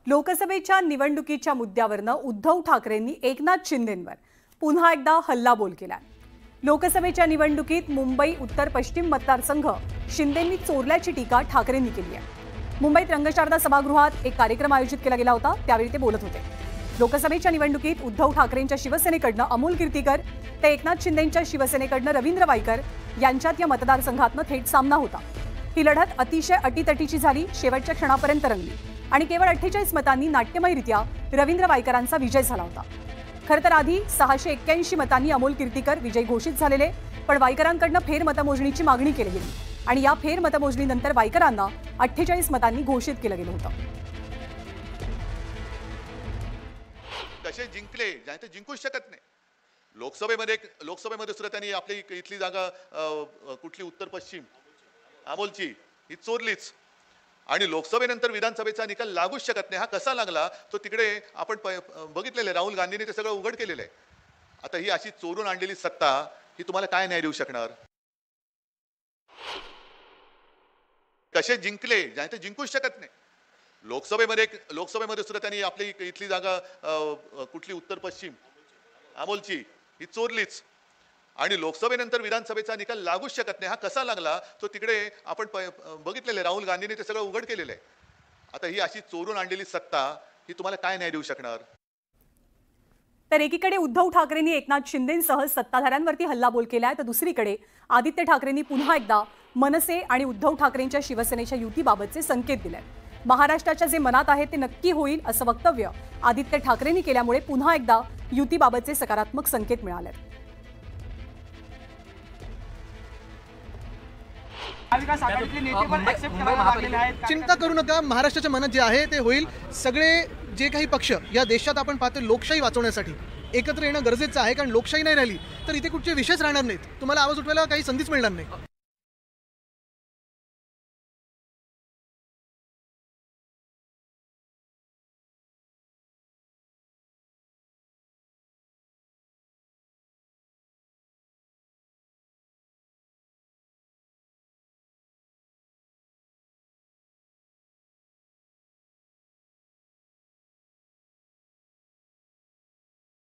लोकसभेच्या निवडणुकीच्या मुद्द्यावरनं उद्धव ठाकरेंनी एकनाथ शिंदेंवर पुन्हा एकदा हल्लाबोल केला। लोकसभेच्या निवडणुकीत मुंबई उत्तर पश्चिम मतदारसंघ शिंदेंनी चोरल्याची टीका ठाकरेंनी केली आहे। मुंबईत रंगशारदा सभागृहात एक कार्यक्रम आयोजित केला गेला होता, त्यावेळी ते बोलत होते। लोकसभेच्या निवडणुकीत उद्धव ठाकरेंच्या शिवसेनेकडनं अमोल कीर्तीकर ते एकनाथ शिंदेंच्या शिवसेनेकडनं रवींद्र वायकर यांच्यात या मतदारसंघातनं थेट सामना होता। ही लढत अतिशय अटीतटीची झाली, शेवटच्या क्षणापर्यंत रंगली आणि केवळ 48 मतांनी नाट्यमयरित्या रवींद्र वायकरांचा विजय झाला होता। खरं तर आधी 681 मतांनी अमोल कीर्तीकर विजयी घोषित झालेले, पण वायकरांकडनं फेरमतमोजणीची मागणी केली गेली आणि या फेरमतमोजणीनंतर वायकरांना 48 मतांनी घोषित केलं गेलं होतं। कसे जिंकले जाय ते जिंकूच शकत नाही। लोकसभेमध्ये सुद्धा त्यांनी आपली इथली जागा कुठली उत्तर पश्चिम अमोलची ही चोरलीच आणि लोकसभेनंतर विधानसभेचा निकाल लागूच शकत नाही। हा कसा लागला तो तिकडे आपण बघितलेलं, राहुल गांधींनी ते सगळं उघड केलेलं आहे। आता ही अशी चोरून आणलेली सत्ता ही तुम्हाला काय न्याय देऊ शकणार? कसे जिंकले जाय ते जिंकूच शकत नाही। लोकसभेमध्ये सुद्धा त्यांनी आपली इथली जागा कुठली उत्तर पश्चिम अमोलची ही चोरलीच आणि लोकसभेनंतर विधानसभेचा निकाल लागूच शकत नाही। हा कसा लागला तो तिकडे आपण बघितलेलं, राहुल गांधींनी ते सगळं उघड केलेलं आहे। आता ही अशी चोरून आणलेली सत्ता ही तुम्हाला काय न्याय देऊ शकणार? तर एकीकडे उद्धव ठाकरेंनी एकनाथ शिंदेंसह सत्ताधाऱ्यांवरती हल्लाबोल केलाय, तर दुसरीकडे आदित्य ठाकरेंनी पुन्हा एकदा मनसे आणि उद्धव ठाकरेंच्या शिवसेनेच्या युतीबाबतचे संकेत दिले। महाराष्ट्राच्या जे मनात आहे ते नक्की होईल असं वक्तव्य आदित्य ठाकरेंनी केल्यामुळे पुन्हा एकदा युतीबाबतचे सकारात्मक संकेत मिळाले। चिंता करू नका, महाराष्ट्राच्या मनात जे आहे ते होईल। सगळे जे काही पक्ष या देशात आपण पाहतो लोकशाही वाचवण्यासाठी एकत्र येणं गरजेचं आहे, कारण लोकशाही नाही राहिली तर इथे कुठचे विषयच राहणार नाहीत, तुम्हाला आवाज उठवायला काही संधीच मिळणार नाही।